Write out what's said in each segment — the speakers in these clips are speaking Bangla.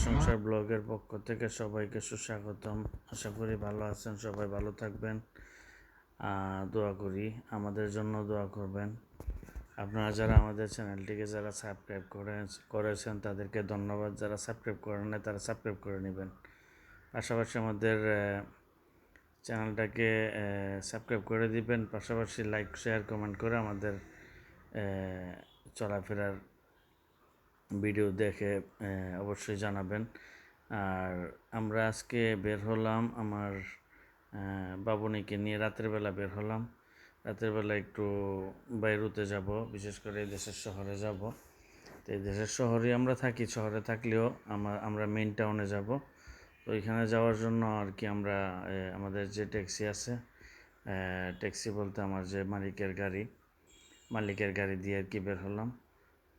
সংসার ব্লগের পক্ষ থেকে সবাইকে সুস্বাগতম। আশা করি ভালো আছেন, সবাই ভালো থাকবেন। দোয়া করি, আমাদের জন্য দোয়া করবেন। আপনারা যারা আমাদের চ্যানেলটিকে যারা সাবস্ক্রাইব করেছেন তাদেরকে ধন্যবাদ। যারা সাবস্ক্রাইব করেন না তারা সাবস্ক্রাইব করে নেবেন। পাশাপাশি আমাদের চ্যানেলটাকে সাবস্ক্রাইব করে দিবেন। পাশাপাশি লাইক, শেয়ার, কমেন্ট করে আমাদের চলাফেরার ভিডিও দেখে অবশ্যই জানাবেন। আর আমরা আজকে বের হলাম আমার বাবুনিকে নিয়ে, রাতের বেলা বের হলাম। রাতের বেলা একটু বাইরুতে যাব, বিশেষ করে এই দেশের শহরে যাব। তো এই দেশের শহরে আমরা থাকি, শহরে থাকলেও আমরা মেইন টাউনে যাব। তো ওইখানে যাওয়ার জন্য আর কি আমরা আমাদের যে ট্যাক্সি আছে, ট্যাক্সি বলতে আমার যে মালিকের গাড়ি দিয়ে আর কি বের হলাম।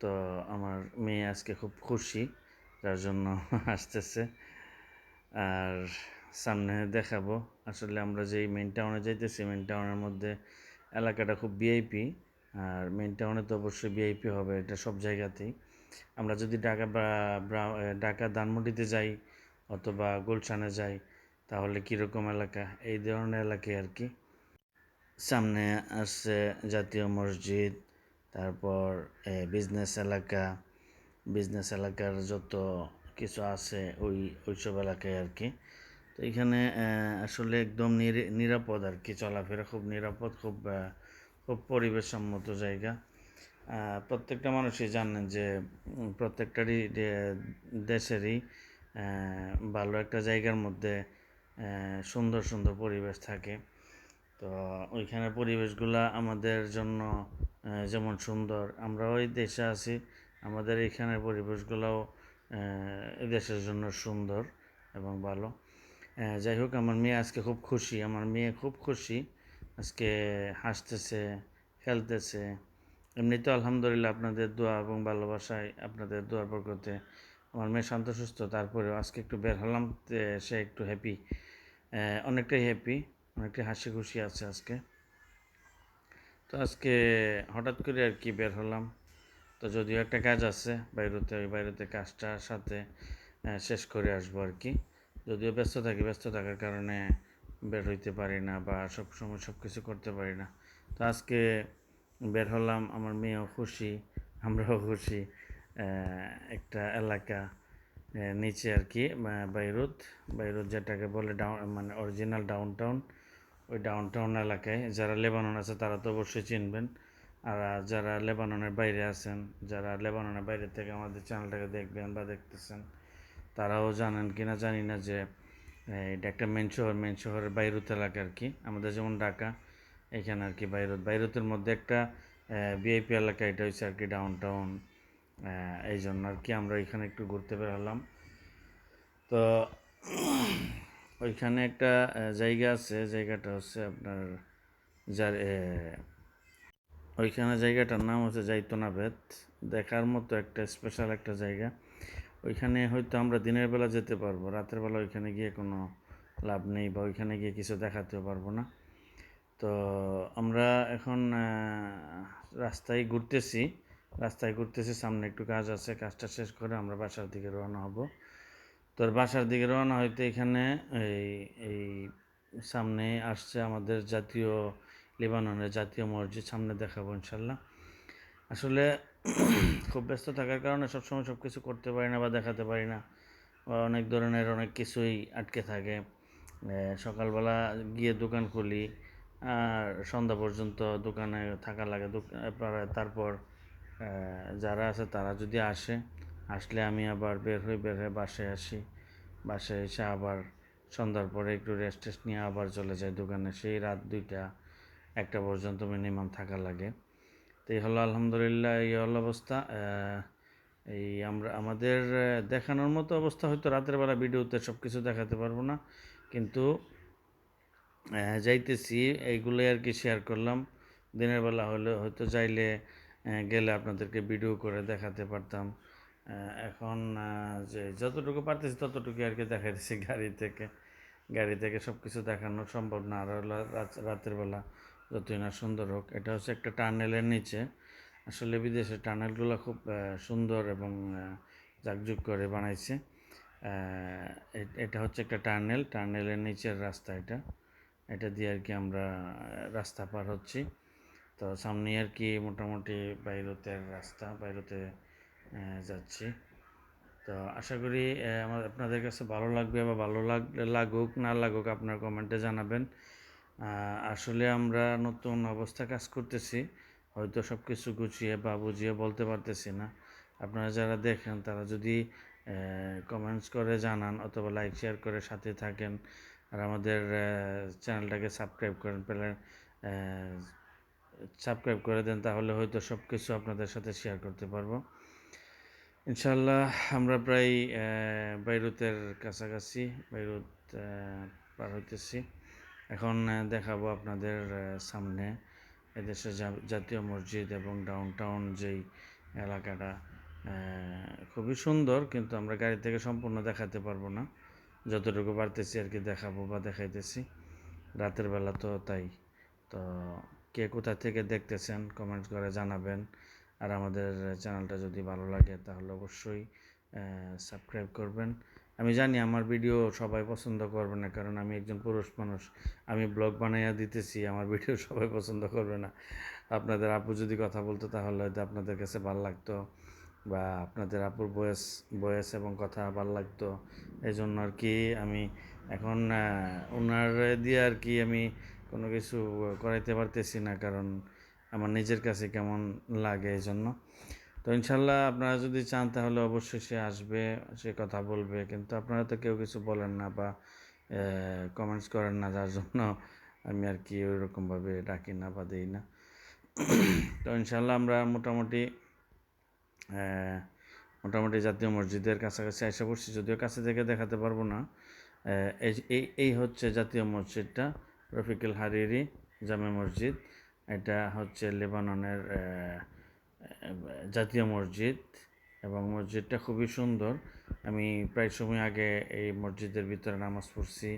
তো আমার মেয়ে আজকে খুব খুশি, যার জন্য আসতেছে। আর সামনে দেখাবো আসলে আমরা যেই মেইন টাউনে যাইতেছি, মেইন টাউনের মধ্যে এলাকাটা খুব ভিআইপি। আর মেইন টাউনে তো অবশ্যই ভিআইপি হবে, এটা সব জায়গাতেই। আমরা যদি ঢাকা ধানমন্ডিতে যাই অথবা গুলশানে যাই, তাহলে কীরকম এলাকা, এই ধরনের এলাকায় আর কি। সামনে আসছে জাতীয় মসজিদ, তারপর বিজনেস এলাকার যত কিছু আছে ওইসব এলাকায় আর কি। তো এখানে আসলে একদম নিরাপদ আর কি, চলাফেরা খুব নিরাপদ, খুব পরিবেশসম্মত জায়গা। প্রত্যেকটা মানুষই জানেন যে প্রত্যেকটারই দেশেরই ভালো একটা জায়গার মধ্যে সুন্দর সুন্দর পরিবেশ থাকে। তো ওইখানে পরিবেশগুলা আমাদের জন্য যেমন সুন্দর, আমরাও এই দেশে আছি, আমাদের এখানের পরিবেশগুলোও দেশের জন্য সুন্দর এবং ভালো। যাই হোক, আমার মেয়ে আজকে খুব খুশি, আজকে হাসতেছে, খেলতেছে। এমনিতে আলহামদুলিল্লাহ আপনাদের দোয়া এবং ভালোবাসায়, আপনাদের দোয়ার বরকতে আমার মেয়ে শান্ত সুস্থ। তারপরেও আজকে একটু বের হলাম, সে একটু হ্যাপি, অনেকটাই হাসি খুশি আছে আজকে। তো আজকে হঠাৎ করে আর কি বের হলাম। তো যদিও একটা কাজ আছে বাইরেতে, ওই বাইরেতে কাজটার সাথে শেষ করে আসবো আর কি। যদিও ব্যস্ত থাকার কারণে বের হইতে পারি না বা সবসময় সব কিছু করতে পারি না। তো আজকে বের হলাম, আমার মেয়েও খুশি, আমরাও খুশি। একটা এলাকা নিচে আর কি, বাইরুত যেটাকে বলে মানে অরিজিনাল ডাউনটাউন, ওই ডাউনটাউন এলাকায়। যারা লেবানন আছে তারা তো অবশ্যই চিনবেন। আর যারা লেবাননের বাইরে আছেন, যারা লেবাননের বাইরে থেকে আমাদের চ্যানেলটাকে দেখবেন বা দেখতেছেন, তারাও জানেন কিনা জানি না যে এটা একটা মেন শহরের বাইরুত এলাকা আর কি। আমাদের যেমন ঢাকা, এখানে আর কি বাইরুতের মধ্যে একটা ভিআইপি এলাকা, এটা হচ্ছে আর কি ডাউনটাউন। এই জন্য আর কি আমরা এখানে একটু ঘুরতে বের হলাম। তো ওইখানে একটা জায়গা আছে, জায়গাটা হচ্ছে আপনার ওইখানে জায়গাটার নাম হচ্ছে জাইতুনাবেত। দেখার মতো একটা স্পেশাল একটা জায়গা। ওইখানে হয়তো আমরা দিনের বেলা যেতে পারবো, রাতের বেলা ওইখানে গিয়ে কোনো লাভ নেই বা ওইখানে গিয়ে কিছু দেখাতেও পারবো না। তো আমরা এখন রাস্তায় ঘুরতেছি, সামনে একটু কাজ আছে, কাজটা শেষ করে আমরা বাসার দিকে রওনা হব। তো বাসার দিকে রওনা হইতে এখানে এই সামনে আসছে আমাদের লেবাননের জাতীয় মসজিদ, সামনে দেখাবো ইনশাল্লাহ। আসলে খুব ব্যস্ত থাকার কারণে সবসময় সব কিছু করতে পারি না বা দেখাতে পারি না, বা অনেক ধরনের অনেক কিছুই আটকে থাকে। সকালবেলা গিয়ে দোকান খুলি আর সন্ধ্যা পর্যন্ত দোকানে থাকা লাগে। তারপর যারা আছে তারা যদি আসলে আমি আবার বের হয়ে বাসায় আসি। বাসায় এসে আবার সন্ধ্যার পরে একটু রেস্ট নিয়ে আবার চলে যাই দোকানে, সেই রাত 2টা 1টা পর্যন্ত মিনিমাম থাকা লাগে। তো এই হলো আলহামদুলিল্লাহ, এই হলো অবস্থা। আমাদের দেখানোর মতো অবস্থা, হয়তো রাতের বেলা ভিডিওতে সব কিছু দেখাতে পারবো না, কিন্তু যাইতেছি এইগুলোই আর কি শেয়ার করলাম। দিনের বেলা হলে হয়তো গেলে আপনাদেরকে ভিডিও করে দেখাতে পারতাম। এখন যে যতটুকু পারতেছি ততটুকু আর কি দেখাইতেছি গাড়ি থেকে সব কিছু দেখানো সম্ভব না, আর হলো রাতের বেলা যতই না সুন্দর হোক। এটা হচ্ছে একটা টানেলের নিচে। আসলে বিদেশের টানেলগুলো খুব সুন্দর এবং জাকজুক করে বানাইছে। এটা হচ্ছে একটা টানেলের নিচের রাস্তা। এটা দিয়ে আর কি আমরা রাস্তা পার হচ্ছি। তো সামনে আর কি মোটামুটি বাইরুতের রাস্তা, বাইরুতে যাচ্ছি। তো আশা করি আপনাদের কাছে ভালো লাগবে, বা ভালো লাগুক না লাগুক আপনার কমেন্টে জানাবেন। আসলে আমরা নতুন অবস্থা কাজ করতেছি, হয়তো সব কিছু গুছিয়ে বা বুঝিয়ে বলতে পারতেছি না। আপনারা যারা দেখেন তারা যদি কমেন্টস করে জানান অথবা লাইক শেয়ার করে সাথে থাকেন, আর আমাদের চ্যানেলটাকে সাবস্ক্রাইব করে দেন, তাহলে হয়তো সব কিছু আপনাদের সাথে শেয়ার করতে পারবো ইনশাল্লাহ। আমরা প্রায় বাইরুতের কাছাকাছি, বাইরুত পার হইতেছি। এখন দেখাবো আপনাদের সামনে এদেশের জাতীয় মসজিদ এবং ডাউনটাউন যেই এলাকাটা খুবই সুন্দর, কিন্তু আমরা গাড়ি থেকে সম্পূর্ণ দেখাতে পারবো না। যতটুকু পারতেছি আর কি দেখাবো বা দেখাইতেছি। রাতের বেলা তো তাই। তো কে কোথা থেকে দেখতেছেন কমেন্ট করে জানাবেন। আর আমাদের চ্যানেলটা যদি ভালো লাগে তাহলে অবশ্যই সাবস্ক্রাইব করবেন। আমি জানি আমার ভিডিও সবাই পছন্দ করবে না, কারণ আমি একজন পুরুষ মানুষ। আমি ব্লগ বানাইয়া দিতেছি, আমার ভিডিও সবাই পছন্দ করবে না। আপনাদের আপু যদি কথা বলতো তাহলে হয়তো আপনাদের কাছে ভালো লাগতো, বা আপনাদের আপুর বয়েস এবং কথা ভালো লাগতো। এই জন্য আর কি আমি এখন ওনার দিয়ে আর কি আমি কোনো কিছু করাইতে পারতেছি না, কারণ আমার নিজের কাছে কেমন লাগে এই জন্য। তো ইনশাল্লাহ আপনারা যদি চান তাহলে অবশ্যই সে আসবে, সে কথা বলবে, কিন্তু আপনারা তো কেউ কিছু বলেন না বা কমেন্টস করেন না, যার জন্য আমি আর কি ওইরকমভাবে ডাকি না বা দিই না। তো ইনশাল্লাহ আমরা মোটামুটি জাতীয় মসজিদের কাছাকাছি এসে পড়ছি, যদিও কাছে থেকে দেখাতে পারবো না। এই হচ্ছে জাতীয় মসজিদটা, রফিকুল হারিরি জামে মসজিদ। এটা হচ্ছে লেবাননের জাতীয় মসজিদ, এবং মসজিদটা খুবই সুন্দর। আমি প্রায় সময় আগে এই মসজিদের ভিতরে নামাজ পড়ছি,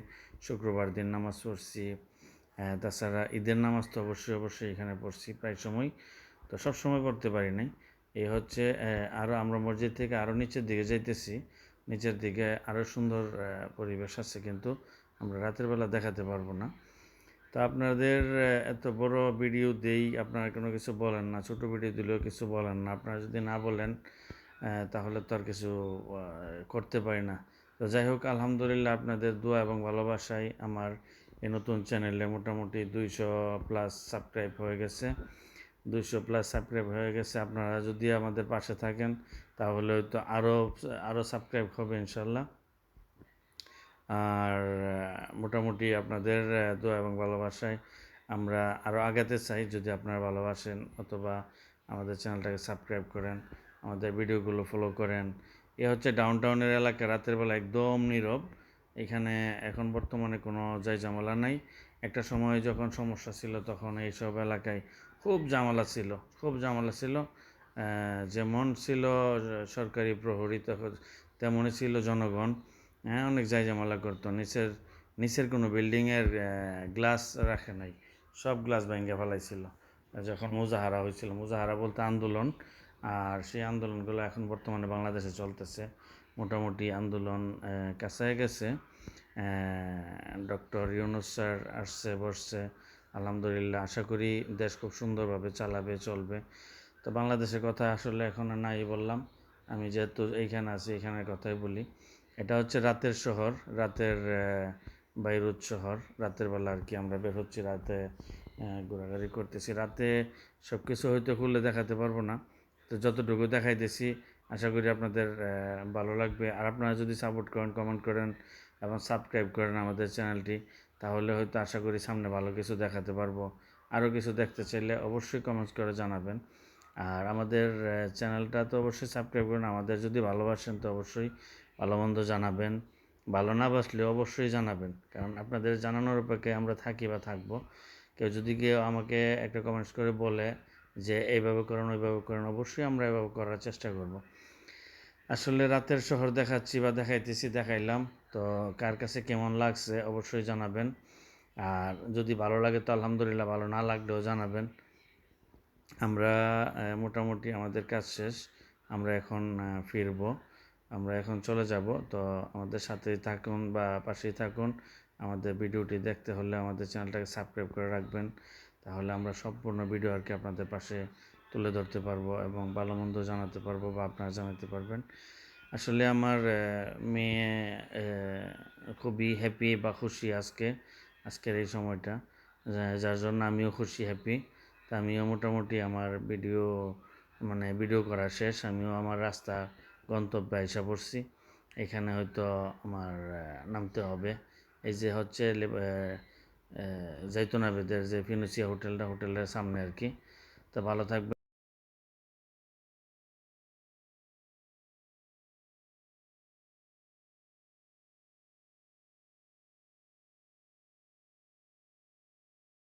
শুক্রবার দিন নামাজ পড়ছি। তাছাড়া ঈদের নামাজ তো অবশ্যই এখানে পড়ছি প্রায় সময়। তো সব সময় পড়তে পারি নাই। এই হচ্ছে আরও আমরা মসজিদ থেকে আরও নিচের দিকে যাইতেছি। নিচের দিকে আরও সুন্দর পরিবেশ আছে, কিন্তু আমরা রাতের বেলা দেখাতে পারবো না। তো আপনাদের এত বড় ভিডিও দেই, আপনারা কোনো কিছু বলেন না, ছোট ভিডিও দিলেও কিছু বলেন না। আপনারা যদি না বলেন তাহলে তো আর কিছু করতে পারি না। তো যাই হোক, আলহামদুলিল্লাহ আপনাদের দোয়া এবং ভালোবাসায় আমার এই নতুন চ্যানেলে মোটামুটি 200+ সাবস্ক্রাইব হয়ে গেছে। 200+ সাবস্ক্রাইব হয়ে গেছে। আপনারা যদি আমাদের পাশে থাকেন তাহলে হয়তো আরও সাবস্ক্রাইব হবে ইনশাল্লাহ। আর মোটামুটি আপনাদের দোয়া এবং ভালোবাসায় আমরা আরও আগাতে চাই। যদি আপনারা ভালোবাসেন অথবা আমাদের চ্যানেলটাকে সাবস্ক্রাইব করেন, আমাদের ভিডিওগুলো ফলো করেন। এ হচ্ছে ডাউনটাউনের এলাকা, রাতের বেলা একদম নীরব। এখানে এখন বর্তমানে কোনো ঝামেলা নাই। একটা সময় যখন সমস্যা ছিল তখন এইসব এলাকায় খুব ঝামেলা ছিল। যেমন ছিল সরকারি প্রহরী, তখন তেমনই ছিল জনগণ। হ্যাঁ, অনেক ঝামেলা করতো। নিচের কোনো বিল্ডিংয়ের গ্লাস রাখে নাই, সব গ্লাস ভেঙে ফেলাইছিল যখন মুজাহারা হয়েছিল। মুজাহারা বলতে আন্দোলন। আর সেই আন্দোলনগুলো এখন বর্তমানে বাংলাদেশে চলতেছে। মোটামুটি আন্দোলন কাছায় গেছে। ডক্টর ইউনূস স্যার আসছে, বসছে। আলহামদুলিল্লাহ, আশা করি দেশ খুব সুন্দরভাবে চলবে। তো বাংলাদেশের কথা আসলে এখন নাই বললাম, আমি যেহেতু এইখানে আছি এখানের কথাই বলি। এটা হচ্ছে রাতের শহর, বাইরুত শহর। রাতের বেলা আর কি আমরা বের হচ্ছি, রাতে ঘোরাঘুরি করতেছি। রাতে সব কিছু হয়তো খুলে দেখাতে পারবো না, তো যতটুকু দেখাইতেছি আশা করি আপনাদের ভালো লাগবে। আর আপনারা যদি সাপোর্ট করেন, কমেন্ট করেন এবং সাবস্ক্রাইব করেন আমাদের চ্যানেলটি, তাহলে হয়তো আশা করি সামনে ভালো কিছু দেখাতে পারবো। আরও কিছু দেখতে চাইলে অবশ্যই কমেন্টস করে জানাবেন। আর আমাদের চ্যানেলটা তো অবশ্যই সাবস্ক্রাইব করুন। আমাদের যদি ভালোবাসেন তো অবশ্যই ভালো মন্দ জানাবেন, ভালো না বাসলে অবশ্যই জানাবেন, কারণ আপনাদের জানানোর অপেক্ষায় আমরা থাকি বা থাকবো। কেউ আমাকে একটা কমেন্টস করে বলে যে এইভাবে করেন ওইভাবে করেন, অবশ্যই আমরা এভাবে করার চেষ্টা করব। আসলে রাতের শহর দেখাচ্ছি বা দেখাইলাম। তো কার কাছে কেমন লাগছে অবশ্যই জানাবেন। আর যদি ভালো লাগে তো আলহামদুলিল্লাহ, ভালো না লাগলেও জানাবেন। আমরা মোটামুটি আমাদের কাজ শেষ। আমরা এখন ফিরবো। আমরা এখন চলে যাব। তো আমাদের সাথেই থাকুন বা পাশেই থাকুন। আমাদের ভিডিওটি দেখতে হলে আমাদের চ্যানেলটাকে সাবস্ক্রাইব করে রাখবেন। তাহলে আমরা সম্পূর্ণ ভিডিও আর কি আপনাদের পাশে তুলে ধরতে পারবো এবং ভালো মন্দ জানাতে পারবো বা আপনারা জানাতে পারবেন। আসলে আমার মেয়ে খুবই হ্যাপি বা খুশি আজকের এই সময়টা, যার জন্য আমিও খুশি, হ্যাপি। তা আমিও মোটামুটি আমার ভিডিও করা শেষ। আমিও আমার রাস্তা গন্তব্যে আইসা পড়ছি। এখানে হয়তো আমার নামতে হবে। এই যে হচ্ছে জাইতুন আবেদের যে ফিনুসিয়া হোটেলের সামনে আর কি। তো ভালো থাকবে।